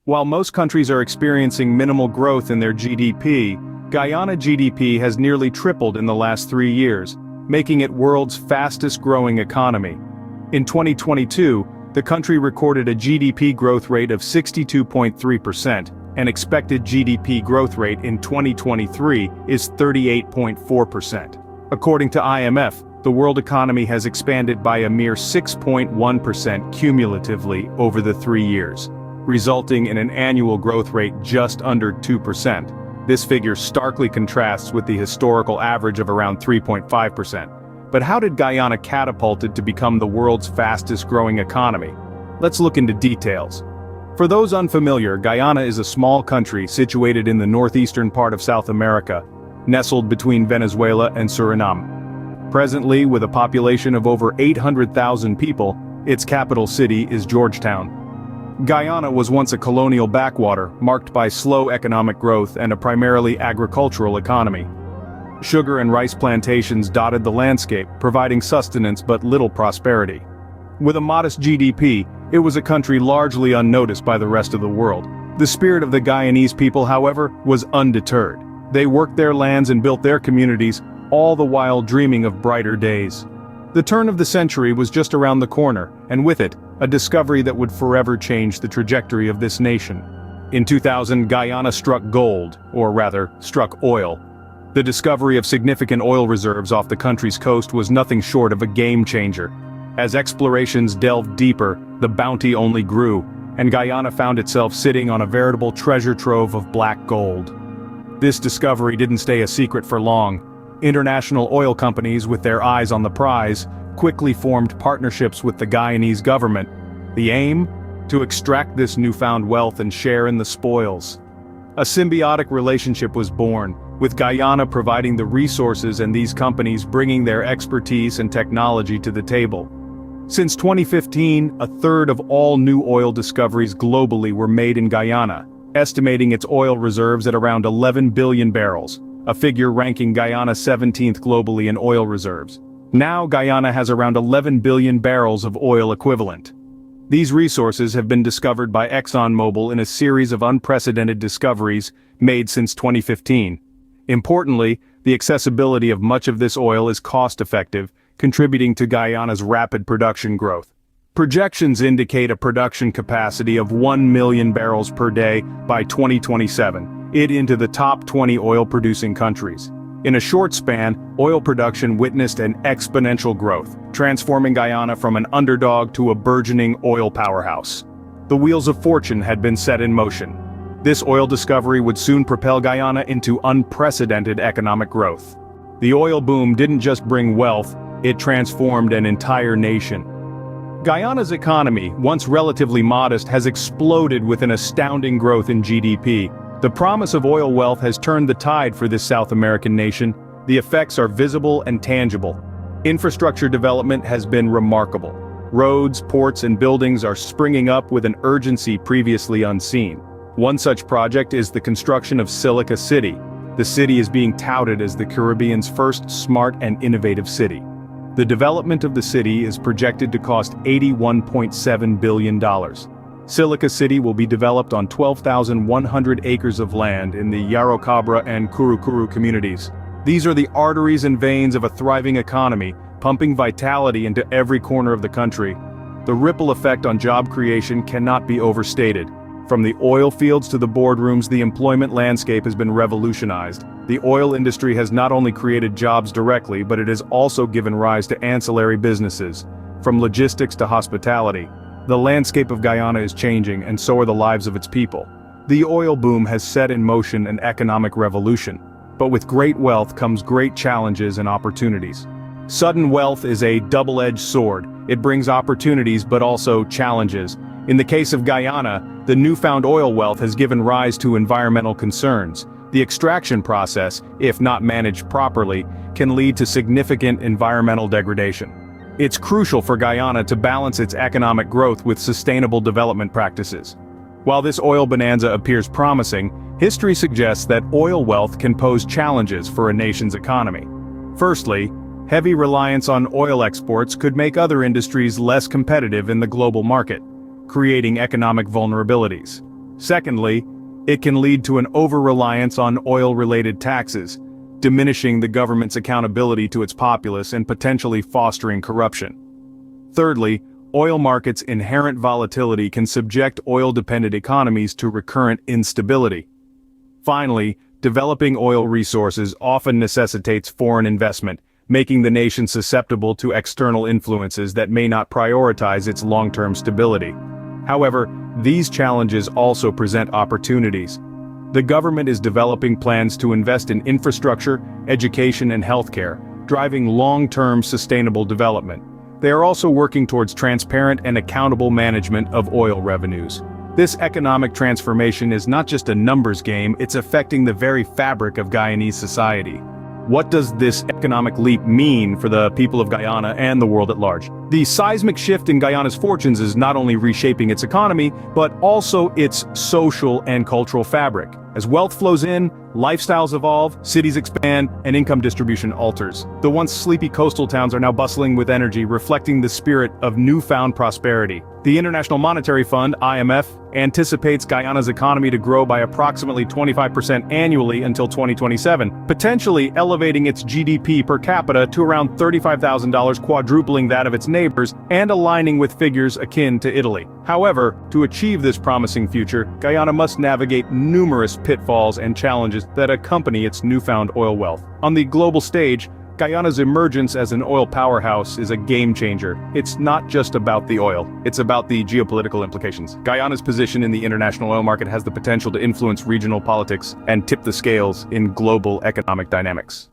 While most countries are experiencing minimal growth in their GDP, Guyana GDP has nearly tripled in the last 3 years, making it world's fastest-growing economy. In 2022, the country recorded a GDP growth rate of 62.3%, and expected GDP growth rate in 2023 is 38.4%. According to IMF, the world economy has expanded by a mere 6.1% cumulatively over the 3 years, resulting in an annual growth rate just under 2%. This figure starkly contrasts with the historical average of around 3.5%. But how did Guyana catapulted to become the world's fastest-growing economy? Let's look into details. For those unfamiliar, Guyana is a small country situated in the northeastern part of South America, nestled between Venezuela and Suriname. Presently, with a population of over 800,000 people, its capital city is Georgetown. Guyana was once a colonial backwater, marked by slow economic growth and a primarily agricultural economy. Sugar and rice plantations dotted the landscape, providing sustenance but little prosperity. With a modest GDP, it was a country largely unnoticed by the rest of the world. The spirit of the Guyanese people, however, was undeterred. They worked their lands and built their communities, all the while dreaming of brighter days. The turn of the century was just around the corner, and with it, a discovery that would forever change the trajectory of this nation. In 2000, Guyana struck gold, or rather, struck oil. The discovery of significant oil reserves off the country's coast was nothing short of a game-changer. As explorations delved deeper, the bounty only grew, and Guyana found itself sitting on a veritable treasure trove of black gold. This discovery didn't stay a secret for long. International oil companies, with their eyes on the prize, quickly formed partnerships with the Guyanese government. The aim? To extract this newfound wealth and share in the spoils. A symbiotic relationship was born, with Guyana providing the resources and these companies bringing their expertise and technology to the table. Since 2015, a third of all new oil discoveries globally were made in Guyana, estimating its oil reserves at around 11 billion barrels, a figure ranking Guyana 17th globally in oil reserves. Now Guyana has around 11 billion barrels of oil equivalent. These resources have been discovered by ExxonMobil in a series of unprecedented discoveries made since 2015. Importantly, the accessibility of much of this oil is cost-effective, contributing to Guyana's rapid production growth. Projections indicate a production capacity of 1 million barrels per day by 2027, it into the top 20 oil-producing countries. In a short span, oil production witnessed an exponential growth, transforming Guyana from an underdog to a burgeoning oil powerhouse. The wheels of fortune had been set in motion. This oil discovery would soon propel Guyana into unprecedented economic growth. The oil boom didn't just bring wealth, it transformed an entire nation. Guyana's economy, once relatively modest, has exploded with an astounding growth in GDP. The promise of oil wealth has turned the tide for this South American nation. The effects are visible and tangible. Infrastructure development has been remarkable. Roads, ports, and buildings are springing up with an urgency previously unseen. One such project is the construction of Silica City. The city is being touted as the Caribbean's first smart and innovative city. The development of the city is projected to cost $81.7 billion. Silica City will be developed on 12,100 acres of land in the Yarrowcabra and Curicuru communities. These are the arteries and veins of a thriving economy, pumping vitality into every corner of the country. The ripple effect on job creation cannot be overstated. From the oil fields to the boardrooms, the employment landscape has been revolutionized. The oil industry has not only created jobs directly, but it has also given rise to ancillary businesses, from logistics to hospitality. The landscape of Guyana is changing, and so are the lives of its people. The oil boom has set in motion an economic revolution. But with great wealth comes great challenges and opportunities. Sudden wealth is a double-edged sword. It brings opportunities but also challenges. In the case of Guyana, the newfound oil wealth has given rise to environmental concerns. The extraction process, if not managed properly, can lead to significant environmental degradation. It's crucial for Guyana to balance its economic growth with sustainable development practices. While this oil bonanza appears promising, history suggests that oil wealth can pose challenges for a nation's economy. Firstly, heavy reliance on oil exports could make other industries less competitive in the global market, creating economic vulnerabilities. Secondly, it can lead to an over-reliance on oil-related taxes, diminishing the government's accountability to its populace and potentially fostering corruption. Thirdly, oil markets' inherent volatility can subject oil-dependent economies to recurrent instability. Finally, developing oil resources often necessitates foreign investment, making the nation susceptible to external influences that may not prioritize its long-term stability. However, these challenges also present opportunities. The government is developing plans to invest in infrastructure, education, and healthcare, driving long-term sustainable development. They are also working towards transparent and accountable management of oil revenues. This economic transformation is not just a numbers game, it's affecting the very fabric of Guyanese society. What does this economic leap mean for the people of Guyana and the world at large? The seismic shift in Guyana's fortunes is not only reshaping its economy, but also its social and cultural fabric. As wealth flows in, lifestyles evolve, cities expand, and income distribution alters. The once sleepy coastal towns are now bustling with energy, reflecting the spirit of newfound prosperity. The International Monetary Fund, IMF, anticipates Guyana's economy to grow by approximately 25% annually until 2027, potentially elevating its GDP per capita to around $35,000, quadrupling that of its neighbors, and aligning with figures akin to Italy. However, to achieve this promising future, Guyana must navigate numerous pitfalls and challenges that accompany its newfound oil wealth. On the global stage, Guyana's emergence as an oil powerhouse is a game-changer. It's not just about the oil, it's about the geopolitical implications. Guyana's position in the international oil market has the potential to influence regional politics and tip the scales in global economic dynamics.